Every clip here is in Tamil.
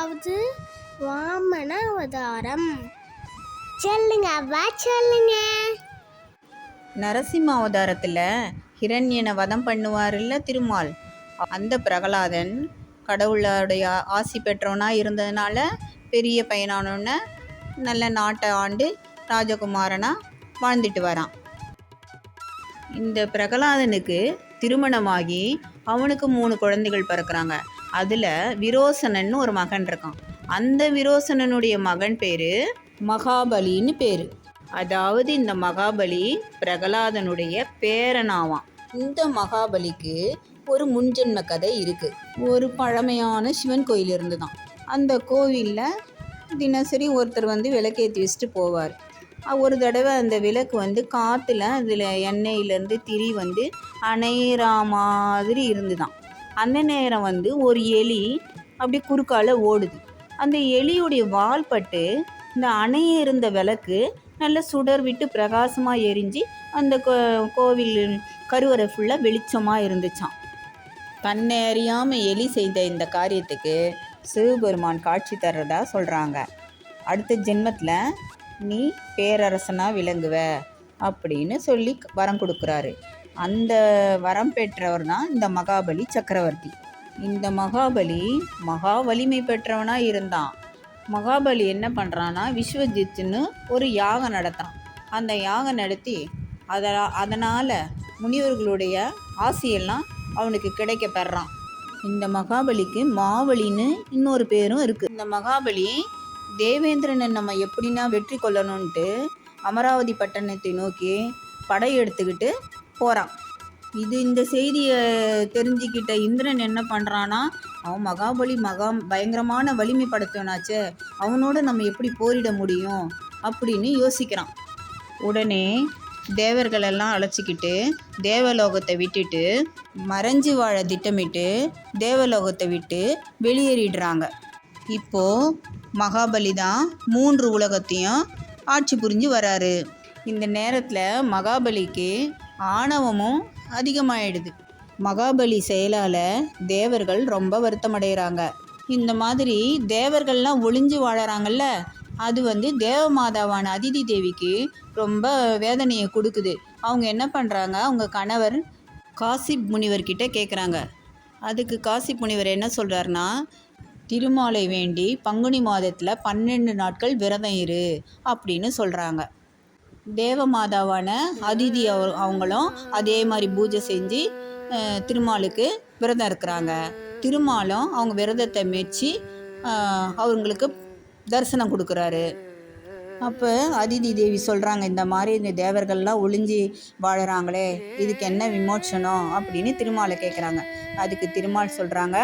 அதாவது வாமன அவதாரம். சொல்லுங்க அப்பா சொல்லுங்க. நரசிம்ம அவதாரத்தில் ஹிரண்யனை வதம் பண்ணுவார்ல திருமால், அந்த பிரகலாதன் கடவுளுடைய ஆசி பெற்றவனாக இருந்ததுனால பெரிய பையனானோன்னு நல்ல நாட்டை ஆண்டு ராஜகுமாரனாக வாழ்ந்துட்டு வரான். இந்த பிரகலாதனுக்கு திருமணமாகி அவனுக்கு 3 குழந்தைகள் பிறக்கிறாங்க. அதில் விரோசனன்னு ஒரு மகன் இருக்கான். அந்த விரோசனனுடைய மகன் பேர் மகாபலின்னு பேர். அதாவது இந்த மகாபலி பிரகலாதனுடைய பேரனாவான். இந்த மகாபலிக்கு ஒரு முன்ஜென்ம கதை இருக்குது. ஒரு பழமையான சிவன் கோயில் இருந்துதான். அந்த கோவிலில் தினசரி ஒருத்தர் விளக்கேற்றி வச்சுட்டு போவார். ஒரு தடவை அந்த விளக்கு காற்றுல அதில் எண்ணெயிலேருந்து திரி அணையிற மாதிரி இருந்துதான். அந்த நேரம் ஒரு எலி அப்படி குறுக்கால ஓடுது. அந்த எலியுடைய வால் பட்டு இந்த அணைய இருந்த விளக்கு நல்ல சுடர் விட்டு பிரகாசமாக எரிஞ்சு அந்த கோவில் கருவறை ஃபுல்லாக வெளிச்சமாக இருந்துச்சான். தன்னை அறியாமல் எலி செய்த இந்த காரியத்துக்கு சிவபெருமான் காட்சி தர்றதா சொல்கிறாங்க. அடுத்த ஜென்மத்தில் நீ பேரரசனாக விளங்குவ அப்படின்னு சொல்லி வரம் கொடுக்குறாரு. அந்த வரம் பெற்றவர் தான் இந்த மகாபலி சக்கரவர்த்தி. இந்த மகாபலி மகா வலிமை பெற்றவனாக இருந்தான். மகாபலி என்ன பண்ணுறான்னா விஸ்வஜித்துன்னு ஒரு யாகம் நடத்தான். அந்த யாகம் நடத்தி அதனால் முனிவர்களுடைய ஆசையெல்லாம் அவனுக்கு கிடைக்க பெறான். இந்த மகாபலிக்கு மாவலின்னு இன்னொரு பேரும் இருக்குது. இந்த மகாபலி தேவேந்திரனை நம்ம எப்படின்னா வெற்றி கொள்ளணுன்ட்டு அமராவதி பட்டணத்தை நோக்கி படையெடுத்துக்கிட்டு போகிறான். இந்த செய்தியை தெரிஞ்சுக்கிட்ட இந்திரன் என்ன பண்ணுறான்னா, அவன் மகாபலி பயங்கரமான வலிமை படைத்தவனாச்சே, அவனோட நம்ம எப்படி போரிட முடியும் அப்படின்னு யோசிக்கிறான். உடனே தேவர்களெல்லாம் அழைச்சிக்கிட்டு தேவலோகத்தை விட்டுட்டு மறைஞ்சு வாழ திட்டமிட்டு தேவலோகத்தை விட்டு வெளியேறிடுறாங்க. இப்போது மகாபலி தான் 3 உலகத்தையும் ஆட்சி புரிஞ்சு வராரு. இந்த நேரத்தில் மகாபலிக்கு ஆணவமும் அதிகமாகிடுது. மகாபலி செயலால் தேவர்கள் ரொம்ப வருத்தமடைகிறாங்க. இந்த மாதிரி தேவர்கள்லாம் ஒளிஞ்சு வாழறாங்கல்ல, அது தேவமாதாவான அதிதி தேவிக்கு ரொம்ப வேதனையை கொடுக்குது. அவங்க என்ன பண்ணுறாங்க, அவங்க கணவர் காசிப் முனிவர்கிட்ட கேட்குறாங்க. அதுக்கு காசிப் முனிவர் என்ன சொல்கிறாருன்னா, திருமாலை வேண்டி பங்குனி மாதத்தில் 12 நாட்கள் விரதம் இரு அப்படின்னு சொல்கிறாங்க. தேவமாதாவான அதிதி அவங்களும் அதே மாதிரி பூஜை செஞ்சு திருமாலுக்கு விரதம் இருக்கிறாங்க. திருமாலும் அவங்க விரதத்தை மெச்சி அவங்களுக்கு தரிசனம் கொடுக்குறாரு. அப்போ அதிதி தேவி சொல்கிறாங்க, இந்த மாதிரி இந்த தேவர்கள்லாம் ஒளிஞ்சி வாழறாங்களே, இதுக்கு என்ன விமோச்சனம் அப்படின்னு திருமாலை கேட்குறாங்க. அதுக்கு திருமால் சொல்கிறாங்க,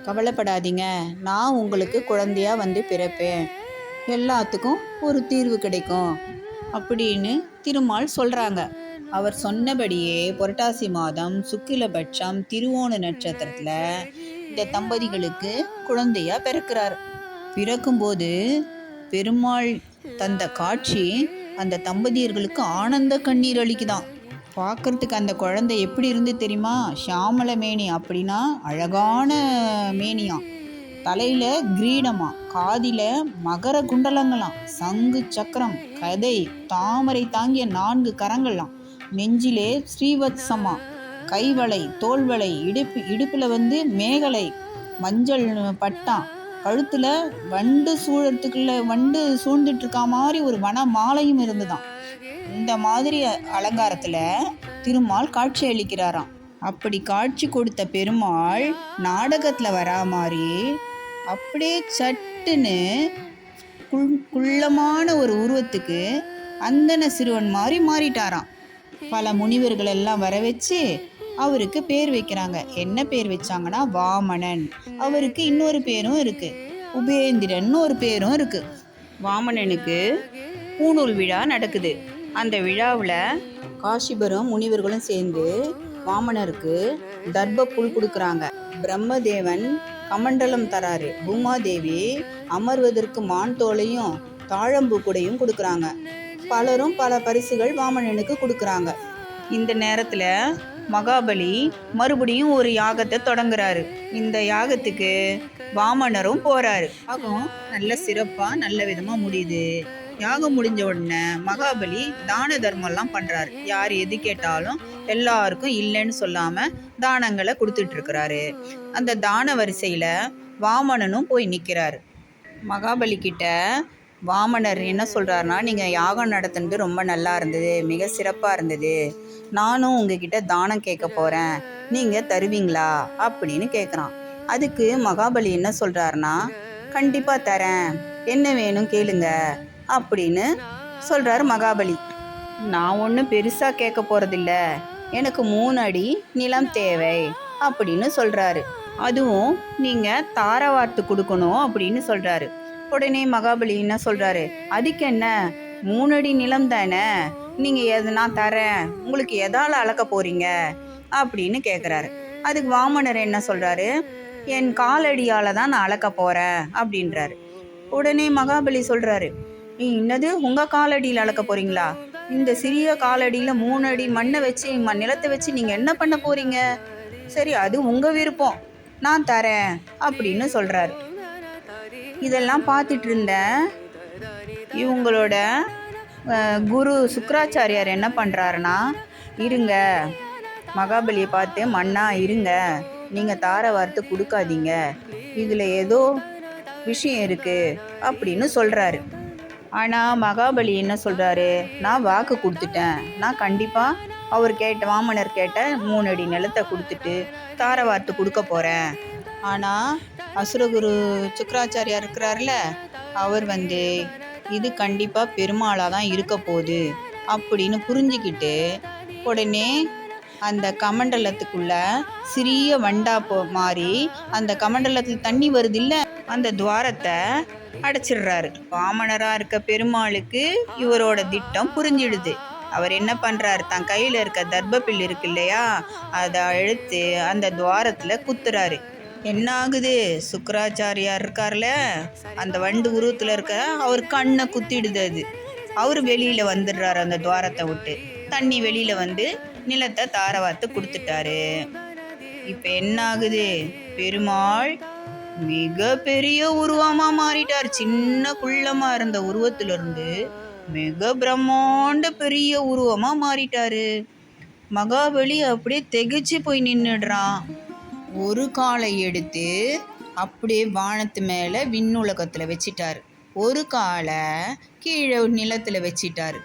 கவலைப்படாதீங்க, நான் உங்களுக்கு குழந்தையாக பிறப்பேன், எல்லாத்துக்கும் ஒரு தீர்வு கிடைக்கும் அப்படின்னு திருமால் சொல்கிறாங்க. அவர் சொன்னபடியே புரட்டாசி மாதம் சுக்கிலபட்சம் திருவோண நட்சத்திரத்தில் இந்த தம்பதிகளுக்கு குழந்தையாக பிறக்கிறார். பிறக்கும்போது பெருமாள் தந்த காட்சி அந்த தம்பதியர்களுக்கு ஆனந்த கண்ணீர் அளிக்குதான். பார்க்குறதுக்கு அந்த குழந்தை எப்படி இருந்து தெரியுமா, ஷாமல மேனி, அப்படின்னா அழகான மேனியாம், தலையில் கிரீடமா, காதில் மகர குண்டலங்களாம், சங்கு சக்கரம், கதை தாமரை தாங்கிய 4 கரங்கள்லாம், நெஞ்சிலே ஸ்ரீவத்சமா, கைவளை, தோள்வளை, இடுப்பில் மேகலை, மஞ்சள் பட்டான், கழுத்தில் வண்டு சூழ்ந்துட்டு இருக்கா மாதிரி ஒரு வன மாலையும் இருந்துதான். இந்த மாதிரி அலங்காரத்தில் திருமால் காட்சி அளிக்கிறாராம். அப்படி காட்சி கொடுத்த பெருமாள் நாடகத்தில் வரா மாதிரி அப்படியே சட்டுன்னு குள்ளமான ஒரு உருவத்துக்கு அந்தன சிறுவன் மாதிரி மாறிட்டாராம். பல முனிவர்கள் எல்லாம் வர வச்சு அவருக்கு பேர் வைக்கிறாங்க. என்ன பேர் வச்சாங்கன்னா வாமனன். அவருக்கு இன்னொரு பேரும் இருக்கு, உபேந்திரன் ஒரு பேரும் இருக்கு. வாமனனுக்கு பூணூல் விழா நடக்குது. அந்த விழாவில் காசிபரும் முனிவர்களும் சேர்ந்து வாமனருக்கு தர்ப்ப புல் கொடுக்குறாங்க. பிரம்மதேவன் கமண்டலம் தராரு. பூமாதேவி அமர்வதற்கு மான் தோலையும் தாழம்பூ கூடையும் கொடுக்குறாங்க. பலரும் பல பரிசுகள் வாமனனுக்கு கொடுக்குறாங்க. இந்த நேரத்தில் மகாபலி மறுபடியும் ஒரு யாகத்தை தொடங்குறாரு. இந்த யாகத்துக்கு வாமனரும் போறாரு. யாகம் நல்ல சிறப்பா நல்ல விதமா முடியுது. யாகம் முடிஞ்ச உடனே மகாபலி தான தர்மம்லாம் பண்றாரு. யார் எது கேட்டாலும் எல்லாருக்கும் இல்லைன்னு சொல்லாம தானங்களை கொடுத்துட்டு இருக்கிறாரு. அந்த தான வரிசையில வாமனனும் போய் நிற்கிறாரு. மகாபலி கிட்ட வாமனர் என்ன சொல்றாருன்னா, நீங்க யாகம் நடத்துனது ரொம்ப நல்லா இருந்தது, மிக சிறப்பா இருந்தது. நானும் உங்ககிட்ட தானம் கேட்க போறேன், நீங்க தருவீங்களா அப்படின்னு கேட்குறான். அதுக்கு மகாபலி என்ன சொல்றாருன்னா, கண்டிப்பா தரேன், என்ன வேணும் கேளுங்க அப்படின்னு சொல்றாரு மகாபலி. நான் ஒன்றும் பெருசா கேட்க போறதில்ல, எனக்கு 3 அடி நிலம் தேவை அப்படின்னு சொல்றாரு. அதுவும் நீங்க தாரவார்த்து கொடுக்கணும் அப்படின்னு சொல்றாரு. உடனே மகாபலி என்ன சொல்றாரு, அதுக்கு என்ன 3 அடி நிலம் தானே, நீங்க நான் தரேன், உங்களுக்கு எதால அளக்க போறீங்க அப்படின்னு கேட்குறாரு. அதுக்கு வாமனர் என்ன சொல்றாரு, என் காலடியால தான் நான் அளக்க போறேன் அப்படின்றாரு. உடனே மகாபலி சொல்றாரு, என்னது உங்க காலடியில் அளக்க போறீங்களா? இந்த சிறிய காலடியில 3 அடி மண்ணை வச்சு நிலத்தை வச்சு நீங்க என்ன பண்ண போறீங்க? சரி, அது உங்க விருப்பம், நான் தரேன் அப்படின்னு சொல்றாரு. இதெல்லாம் பார்த்துட்டு இருந்த இவங்களோட குரு சுக்ராச்சாரியார் என்ன பண்ணுறாருன்னா, இருங்க, மகாபலியை பார்த்து, மன்னா இருங்க, நீங்கள் தார வார்த்தை கொடுக்காதீங்க, இதில் ஏதோ விஷயம் இருக்குது அப்படின்னு சொல்கிறாரு. ஆனால் மகாபலி என்ன சொல்கிறாரு, நான் வாக்கு கொடுத்துட்டேன், நான் கண்டிப்பாக அவர் வாமனர் கேட்ட 3 அடி நிலத்தை கொடுத்துட்டு தார வார்த்தை கொடுக்க போகிறேன். ஆனால் அசுரகுரு சுக்ராச்சாரியார் இருக்கிறார்ல, அவர் இது கண்டிப்பாக பெருமாளாக தான் இருக்க போகுது அப்படின்னு புரிஞ்சுக்கிட்டு உடனே அந்த கமண்டலத்துக்குள்ள சிறிய வண்டா மாறி அந்த கமண்டலத்தில் தண்ணி வருது இல்லை, அந்த துவாரத்தை அடைச்சிடுறாரு. வாமனராக இருக்க பெருமாளுக்கு இவரோட திட்டம் புரிஞ்சிடுது. அவர் என்ன பண்ணுறாரு, தன் கையில் இருக்க தர்பப்பில் இருக்கு இல்லையா, அதை இழுத்து அந்த துவாரத்தில் குத்துறாரு. என்ன ஆகுது, சுக்ராச்சாரியார் இருக்கார்ல, அந்த வண்டு உருவத்தில் இருக்க அவர் கண்ணை குத்திடுது. அது அவர் வெளியில் வந்துடுறாரு. அந்த துவாரத்தை விட்டு தண்ணி வெளியில் நிலத்தை தார வார்த்து கொடுத்துட்டாரு. இப்போ என்ன ஆகுது, பெருமாள் மிக பெரிய உருவமாக மாறிட்டார். சின்ன குள்ளமாக இருந்த உருவத்திலிருந்து மிக பிரம்மாண்ட பெரிய உருவமாக மாறிட்டாரு. மகாபலி அப்படியே திகைச்சு போய் நின்றுடுறான். ஒரு காலை எடுத்து அப்படியே வானத்து மேலே விண்ணுலகத்தில் வச்சிட்டாரு, ஒரு காலை கீழே நிலத்தில் வச்சிட்டாரு.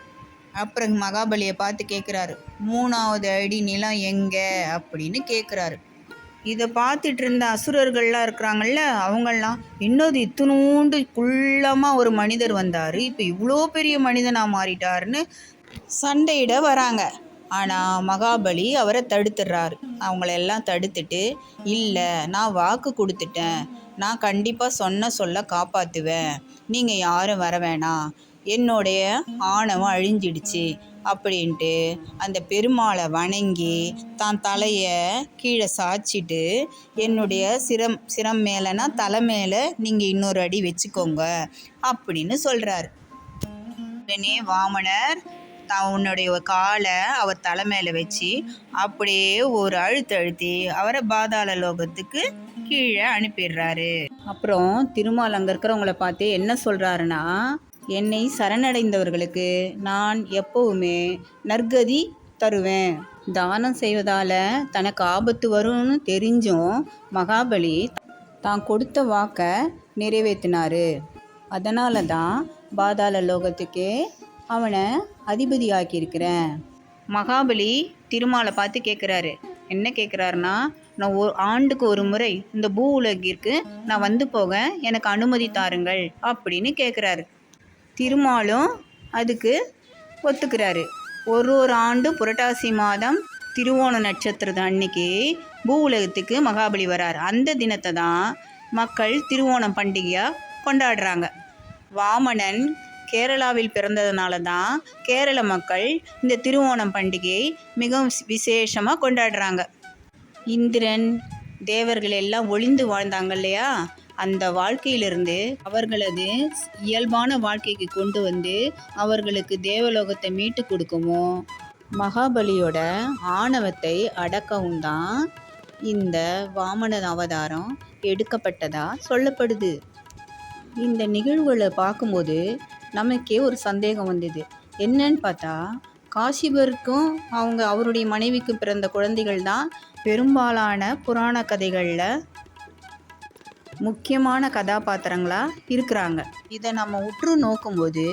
அப்புறம் மகாபலியை பார்த்து கேட்குறாரு, 3வது அடி நிலம் எங்கே அப்படின்னு கேட்குறாரு. இதை பார்த்துட்டு இருந்த அசுரர்கள்லாம் இருக்கிறாங்கல்ல, அவங்கெல்லாம் இன்னொரு இத்தினூண்டு குள்ளமாக ஒரு மனிதர் வந்தார், இப்போ இவ்வளோ பெரிய மனிதனாக மாறிட்டாருன்னு சண்டையிட வராங்க. ஆனால் மகாபலி அவரை தடுத்துடுறாரு. அவங்களெல்லாம் தடுத்துட்டு, இல்லை, நான் வாக்கு கொடுத்துட்டேன், நான் கண்டிப்பாக சொல்ல காப்பாற்றுவேன், நீங்கள் யாரும் வர வேணாம், என்னுடைய ஆணவம் அழிஞ்சிடுச்சு அப்படின்ட்டு அந்த பெருமாளை வணங்கி தான் தலையை கீழே சாய்ச்சிட்டு, என்னுடைய சிரம் மேலேனா தலை மேலே நீங்கள் இன்னொரு அடி வச்சுக்கோங்க அப்படின்னு சொல்கிறார். உடனே வாமனர் உன்னுடைய காலை அவர் தலை மேலே வச்சு அப்படியே ஒரு அழுத்தி அவரை பாதாள லோகத்துக்கு கீழே அனுப்பிடுறாரு. அப்புறம் திருமால் அங்கே இருக்கிறவங்கள பார்த்து என்ன சொல்கிறாருன்னா, என்னை சரணடைந்தவர்களுக்கு நான் எப்பவுமே நற்கதி தருவேன். தானம் செய்வதால் தனக்கு ஆபத்து வரும்னு தெரிஞ்சும் மகாபலி தான் கொடுத்த வாக்கை நிறைவேற்றினார். அதனால தான் பாதாள லோகத்துக்கே அவனை அதிபதி ஆக்கியிருக்கிறேன். மகாபலி திருமாலை பார்த்து கேட்குறாரு. என்ன கேட்குறாருன்னா, நான் ஆண்டுக்கு ஒரு முறை இந்த பூ உலகிற்கு நான் போக எனக்கு அனுமதி தாருங்கள் அப்படின்னு கேட்குறாரு. திருமாலும் அதுக்கு ஒத்துக்கிறாரு. ஒரு ஆண்டு புரட்டாசி மாதம் திருவோண நட்சத்திரத்து அன்னைக்கு பூ உலகத்துக்கு மகாபலி வரார். அந்த தினத்தை தான் மக்கள் திருவோணம் பண்டிகையாக கொண்டாடுறாங்க. வாமனன் கேரளாவில் பிறந்ததுனால தான் கேரள மக்கள் இந்த திருவோணம் பண்டிகையை மிகவும் விசேஷமாக கொண்டாடுறாங்க. இந்திரன் தேவர்கள் எல்லாம் ஒளிந்து வாழ்ந்தாங்க இல்லையா, அந்த வாழ்க்கையிலிருந்து அவர்களது இயல்பான வாழ்க்கைக்கு கொண்டு அவர்களுக்கு தேவலோகத்தை மீட்டு கொடுக்கவும் மகாபலியோட ஆணவத்தை அடக்கவும் தான் இந்த வாமன அவதாரம் எடுக்கப்பட்டதா சொல்லப்படுது. இந்த நிகழ்வுகளை பார்க்கும்போது நமக்கே ஒரு சந்தேகம் வந்தது. என்னன்னு பார்த்தா, காசிபருக்கும் அவருடைய மனைவிக்கு பிறந்த குழந்தைகள் தான் பெரும்பாலான புராண கதைகளில் முக்கியமான கதாபாத்திரங்களாக இருக்கிறாங்க. இதை நம்ம உற்று நோக்கும்போது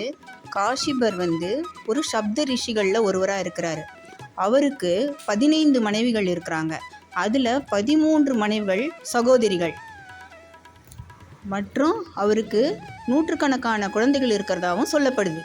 காசிபர் ஒரு சப்த ரிஷிகளில் ஒருவராக இருக்கிறாரு. அவருக்கு 15 மனைவிகள் இருக்கிறாங்க. அதில் 13 மனைவிகள் சகோதரிகள் மற்றும் அவருக்கு நூற்றுக்கணக்கான குழந்தைகள் இருக்கிறதாகவும் சொல்லப்படுது.